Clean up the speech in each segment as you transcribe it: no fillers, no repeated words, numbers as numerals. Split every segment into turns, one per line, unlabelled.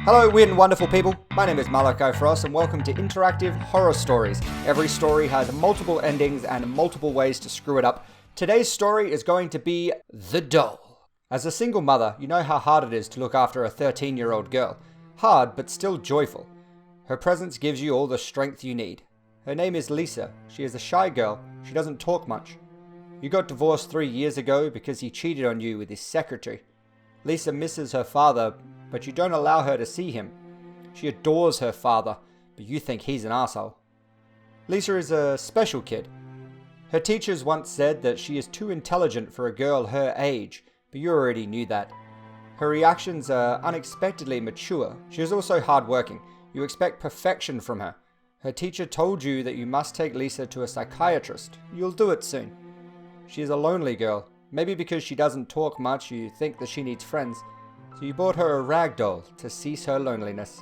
Hello, weird and wonderful people. My name is Malachi and welcome to Interactive Horror Stories. Every story has multiple endings and multiple ways to screw it up. Today's story is going to be The Doll. As a single mother, you know how hard it is to look after a 13-year-old girl. Hard, but still joyful. Her presence gives you all the strength you need. Her name is Lisa. She is a shy girl. She doesn't talk much. You got divorced 3 years ago because he cheated on you with his secretary. Lisa misses her father, but you don't allow her to see him. She adores her father, but you think he's an asshole. Lisa is a special kid. Her teachers once said that she is too intelligent for a girl her age, but you already knew that. Her reactions are unexpectedly mature. She is also hardworking. You expect perfection from her. Her teacher told you that you must take Lisa to a psychiatrist. You'll do it soon. She is a lonely girl. Maybe because she doesn't talk much, you think that she needs friends. So you bought her a rag doll to cease her loneliness.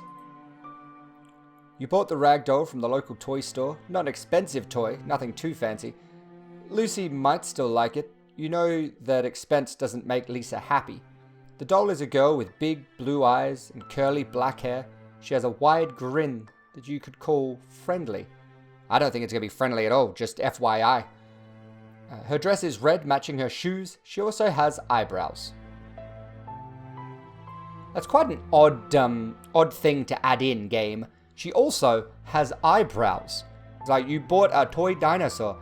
You bought the rag doll from the local toy store. Not an expensive toy, nothing too fancy. Lucy might still like it. You know that expense doesn't make Lisa happy. The doll is a girl with big blue eyes and curly black hair. She has a wide grin that you could call friendly. I don't think it's going to be friendly at all, just FYI. Her dress is red, matching her shoes. She also has eyebrows. That's quite an odd thing to add in, game. She also has eyebrows. It's like you bought a toy dinosaur.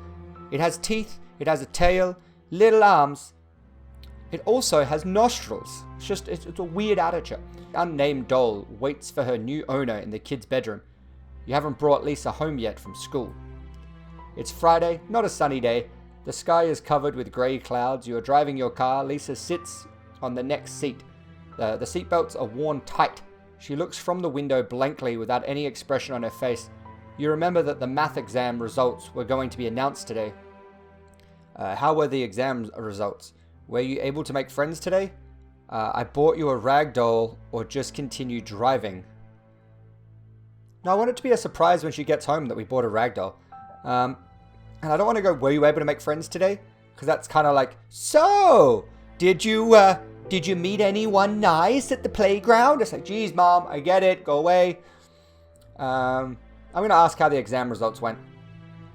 It has teeth, it has a tail, little arms. It also has nostrils. It's a weird attitude. Unnamed doll waits for her new owner in the kid's bedroom. You haven't brought Lisa home yet from school. It's Friday, not a sunny day. The sky is covered with grey clouds. You are driving your car. Lisa sits on the next seat. The seatbelts are worn tight. She looks from the window blankly without any expression on her face. You remember that the math exam results were going to be announced today. How were the exam results? Were you able to make friends today? I bought you a rag doll, or just continue driving. Now, I want it to be a surprise when she gets home that we bought a rag doll. And I don't want to go, were you able to make friends today? Because that's kind of like, so, did you meet anyone nice at the playground? It's like, geez, Mom, I get it. Go away. I'm going to ask how the exam results went.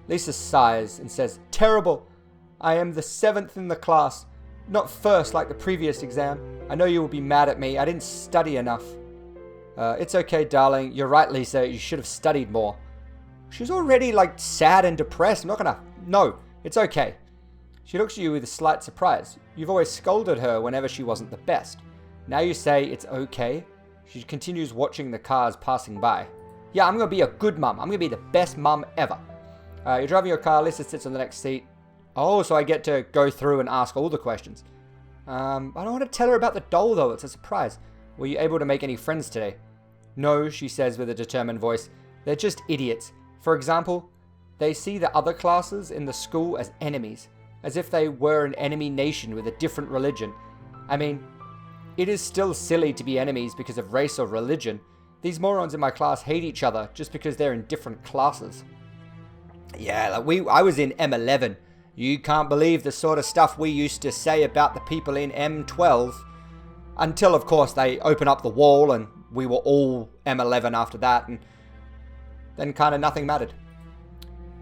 Lisa sighs and says, terrible. I am the 7th in the class. Not first like the previous exam. I know you will be mad at me. I didn't study enough. It's okay, darling. You're right, Lisa. You should have studied more. She's already, sad and depressed. I'm not going to... No, it's okay. She looks at you with a slight surprise. You've always scolded her whenever she wasn't the best. Now you say it's okay. She continues watching the cars passing by. Yeah, I'm going to be a good mum. I'm going to be the best mum ever. You're driving your car. Lisa sits on the next seat. Oh, so I get to go through and ask all the questions. I don't want to tell her about the doll, though. It's a surprise. Were you able to make any friends today? No, she says with a determined voice. They're just idiots. For example, they see the other classes in the school as enemies, as if they were an enemy nation with a different religion. I mean, it is still silly to be enemies because of race or religion. These morons in my class hate each other just because they're in different classes. Yeah, I was in M11. You can't believe the sort of stuff we used to say about the people in M12. Until, of course, they open up the wall and we were all M11 after that, and then kind of nothing mattered.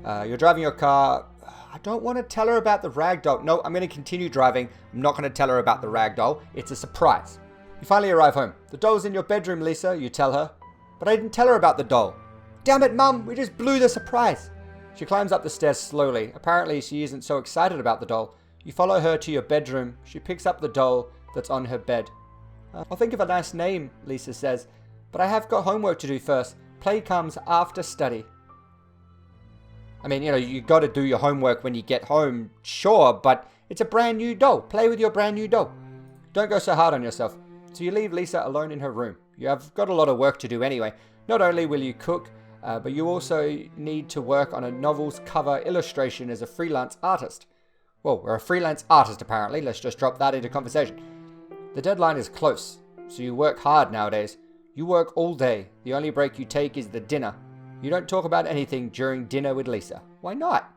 You're driving your car. I don't want to tell her about the rag doll. No, I'm going to continue driving. I'm not going to tell her about the rag doll. It's a surprise. You finally arrive home. The doll's in your bedroom, Lisa, you tell her. But I didn't tell her about the doll. Damn it, Mum, we just blew the surprise. She climbs up the stairs slowly. Apparently, she isn't so excited about the doll. You follow her to your bedroom. She picks up the doll that's on her bed. I'll think of a nice name, Lisa says. But I have got homework to do first. Play comes after study. I mean, you got to do your homework when you get home, sure, but it's a brand new doll. Play with your brand new doll. Don't go so hard on yourself. So you leave Lisa alone in her room. You have got a lot of work to do anyway. Not only will you cook, but you also need to work on a novel's cover illustration as a freelance artist. Well, we're a freelance artist apparently. Let's just drop that into conversation. The deadline is close, so you work hard nowadays. You work all day. The only break you take is the dinner. You don't talk about anything during dinner with Lisa. Why not?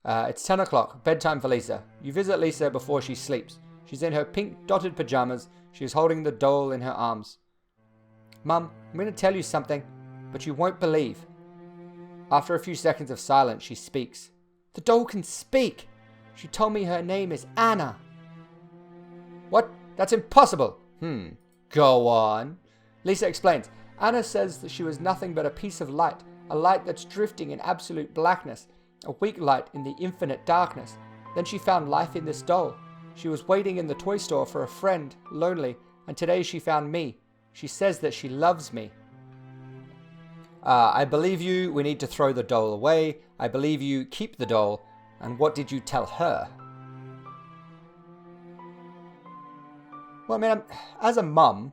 It's 10 o'clock, bedtime for Lisa. You visit Lisa before she sleeps. She's in her pink dotted pajamas. She is holding the doll in her arms. Mum, I'm going to tell you something, but you won't believe. After a few seconds of silence, she speaks. The doll can speak. She told me her name is Anna. What? That's impossible. Go on. Lisa explains. Anna says that she was nothing but a piece of light, a light that's drifting in absolute blackness, a weak light in the infinite darkness. Then she found life in this doll. She was waiting in the toy store for a friend, lonely, and today she found me. She says that she loves me. I believe you. We need to throw the doll away. I believe you. Keep the doll. And what did you tell her? Well, I mean, as a mum,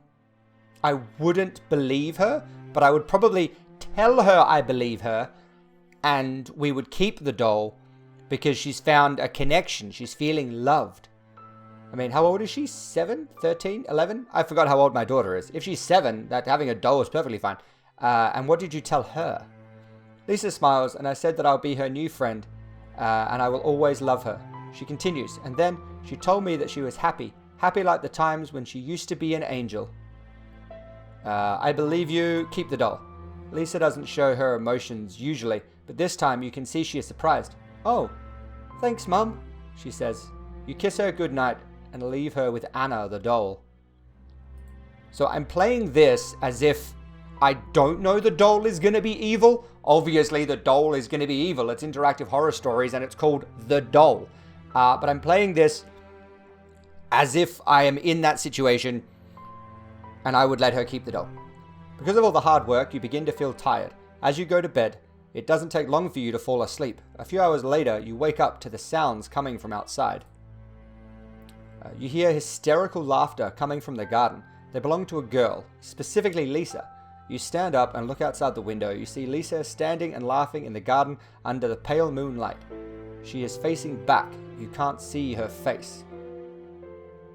I wouldn't believe her, but I would probably tell her I believe her, and we would keep the doll because she's found a connection. She's feeling loved. I mean, how old is she? 7? 13? 11? I forgot how old my daughter is. If she's 7, that having a doll is perfectly fine. And what did you tell her? Lisa smiles, and I said that I'll be her new friend, and I will always love her. She continues, and then she told me that she was happy like the times when she used to be an angel. I believe you. Keep the doll. Lisa doesn't show her emotions usually, but this time you can see she is surprised. Oh, thanks, Mum, she says. You kiss her goodnight and leave her with Anna, the doll. So I'm playing this as if I don't know the doll is going to be evil. Obviously, the doll is going to be evil. It's interactive horror stories and it's called The Doll. But I'm playing this as if I am in that situation and I would let her keep the doll. Because of all the hard work, you begin to feel tired. As you go to bed, it doesn't take long for you to fall asleep. A few hours later, you wake up to the sounds coming from outside. You hear hysterical laughter coming from the garden. They belong to a girl, specifically Lisa. You stand up and look outside the window. You see Lisa standing and laughing in the garden under the pale moonlight. She is facing back. You can't see her face.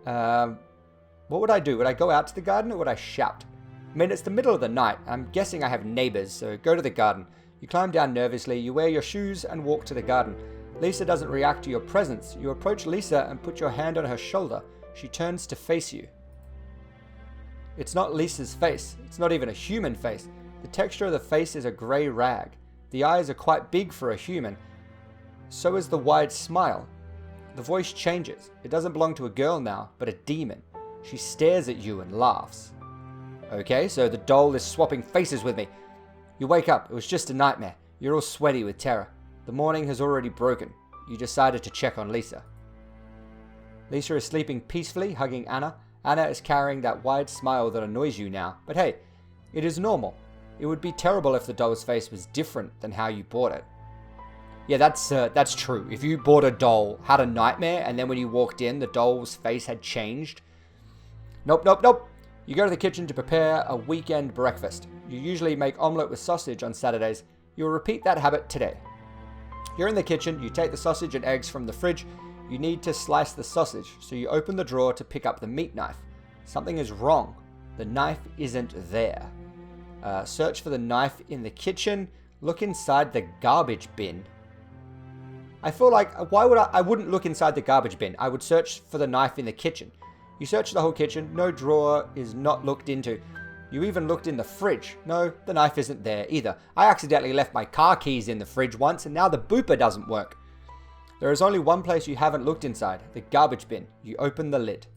What would I do? Would I go out to the garden or would I shout? I mean, it's the middle of the night. I'm guessing I have neighbors, so go to the garden. You climb down nervously. You wear your shoes and walk to the garden. Lisa doesn't react to your presence. You approach Lisa and put your hand on her shoulder. She turns to face you. It's not Lisa's face. It's not even a human face. The texture of the face is a grey rag. The eyes are quite big for a human. So is the wide smile. The voice changes. It doesn't belong to a girl now, but a demon. She stares at you and laughs. Okay, so the doll is swapping faces with me. You wake up. It was just a nightmare. You're all sweaty with terror. The morning has already broken. You decided to check on Lisa. Lisa is sleeping peacefully, hugging Anna. Anna is carrying that wide smile that annoys you now. But hey, it is normal. It would be terrible if the doll's face was different than how you bought it. Yeah, that's true. If you bought a doll, had a nightmare, and then when you walked in, the doll's face had changed. Nope. You go to the kitchen to prepare a weekend breakfast. You usually make omelette with sausage on Saturdays. You will repeat that habit today. You're in the kitchen, you take the sausage and eggs from the fridge. You need to slice the sausage, so you open the drawer to pick up the meat knife. Something is wrong. The knife isn't there. Search for the knife in the kitchen. Look inside the garbage bin. I feel like, I wouldn't look inside the garbage bin. I would search for the knife in the kitchen. You search the whole kitchen. No drawer is not looked into. You even looked in the fridge. No, the knife isn't there either. I accidentally left my car keys in the fridge once and now the booper doesn't work. There is only one place you haven't looked inside, the garbage bin. You open the lid.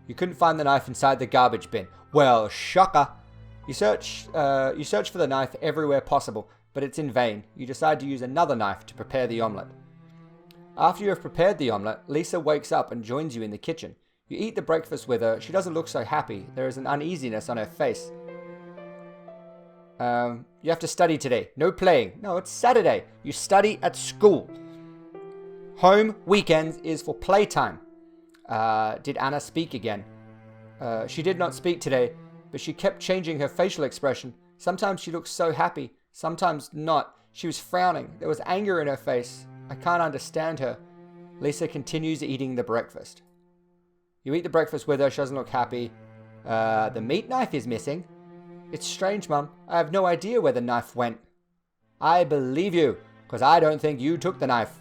You couldn't find the knife inside the garbage bin. Well, shocker. You search for the knife everywhere possible, but it's in vain. You decide to use another knife to prepare the omelette. After you have prepared the omelette, Lisa wakes up and joins you in the kitchen. You eat the breakfast with her. She doesn't look so happy. There is an uneasiness on her face. You have to study today. No playing. No, it's Saturday. You study at school. Home weekends is for playtime. Did Anna speak again? She did not speak today, but she kept changing her facial expression. Sometimes she looked so happy, sometimes not. She was frowning. There was anger in her face. I can't understand her. Lisa continues eating the breakfast. You eat the breakfast with her. She doesn't look happy. The meat knife is missing. It's strange, Mum. I have no idea where the knife went. I believe you, because I don't think you took the knife.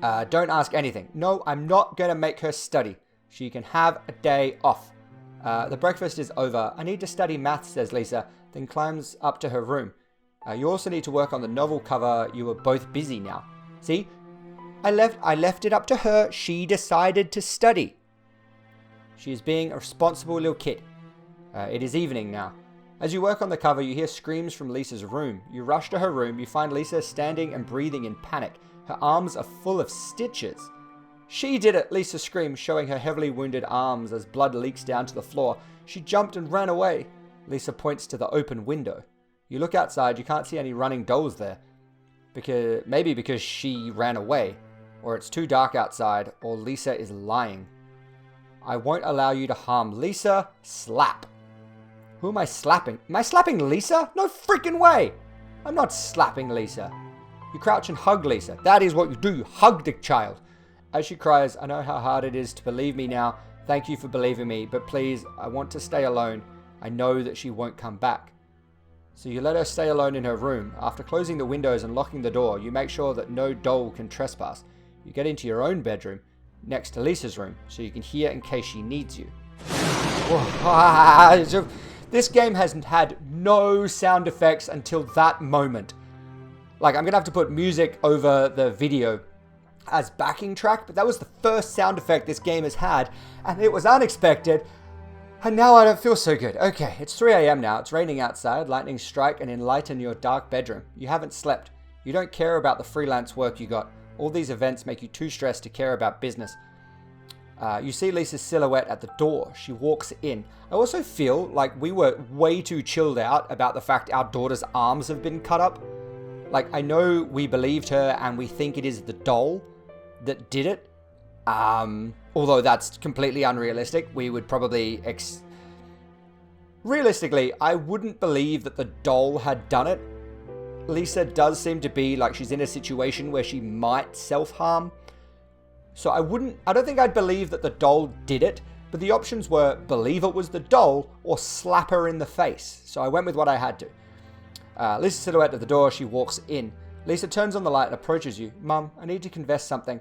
Don't ask anything. No, I'm not going to make her study. She can have a day off. The breakfast is over. I need to study maths, says Lisa, then climbs up to her room. You also need to work on the novel cover. You are both busy now. See? I left it up to her. She decided to study. She is being a responsible little kid. It is evening now. As you work on the cover, you hear screams from Lisa's room. You rush to her room. You find Lisa standing and breathing in panic. Her arms are full of stitches. She did it, Lisa screams, showing her heavily wounded arms as blood leaks down to the floor. She jumped and ran away. Lisa points to the open window. You look outside. You can't see any running dolls there. Maybe because she ran away, or it's too dark outside, or Lisa is lying. I won't allow you to harm Lisa. Slap. Who am I slapping? Am I slapping Lisa? No freaking way. I'm not slapping Lisa. You crouch and hug Lisa. That is what you do. You hug the child. As she cries, I know how hard it is to believe me now. Thank you for believing me, but please, I want to stay alone. I know that she won't come back. So you let her stay alone in her room. After closing the windows and locking the door, you make sure that no doll can trespass. You get into your own bedroom, next to Lisa's room, so you can hear in case she needs you. This game has had no sound effects until that moment. Like, I'm going to have to put music over the video as backing track, but that was the first sound effect this game has had, and it was unexpected, and now I don't feel so good. Okay, it's 3 a.m. now. It's raining outside. Lightning strike and enlighten your dark bedroom. You haven't slept. You don't care about the freelance work you got. All these events make you too stressed to care about business. You see Lisa's silhouette at the door. She walks in. I also feel like we were way too chilled out about the fact our daughter's arms have been cut up. Like, I know we believed her and we think it is the doll that did it. Although that's completely unrealistic. We would probably... Realistically, I wouldn't believe that the doll had done it. Lisa does seem to be like she's in a situation where she might self-harm. So I don't think I'd believe that the doll did it, but the options were believe it was the doll or slap her in the face. So I went with what I had to. Lisa's silhouette at the door, she walks in. Lisa turns on the light and approaches you. Mum, I need to confess something.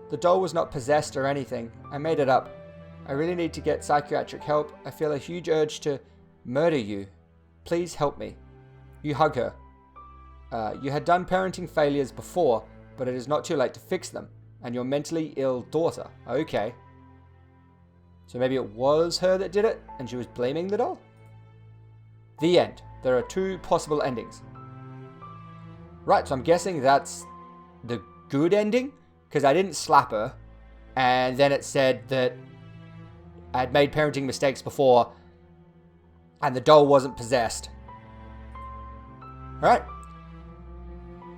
The doll was not possessed or anything. I made it up. I really need to get psychiatric help. I feel a huge urge to murder you. Please help me. You hug her. You had done parenting failures before, but it is not too late to fix them. And your mentally ill daughter. Okay. So maybe it was her that did it, and she was blaming the doll? The end. There are 2 possible endings. Right, so I'm guessing that's the good ending, because I didn't slap her, and then it said that I had made parenting mistakes before, and the doll wasn't possessed. Alright.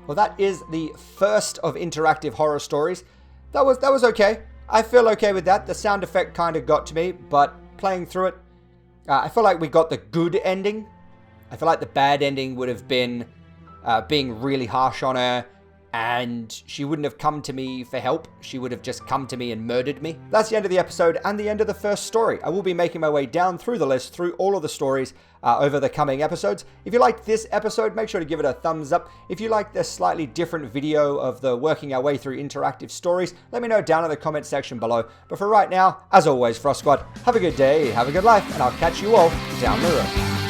Well, that is the first of interactive horror stories. That was okay. I feel okay with that. The sound effect kind of got to me, but playing through it, I feel like we got the good ending. I feel like the bad ending would have been being really harsh on her, and she wouldn't have come to me for help. She would have just come to me and murdered me. That's the end of the episode and the end of the first story. I will be making my way down through the list, through all of the stories over the coming episodes. If you liked this episode, make sure to give it a thumbs up. If you like this slightly different video of the working our way through interactive stories, let me know down in the comment section below. But for right now, as always, Frost Squad, have a good day, have a good life, and I'll catch you all down the road.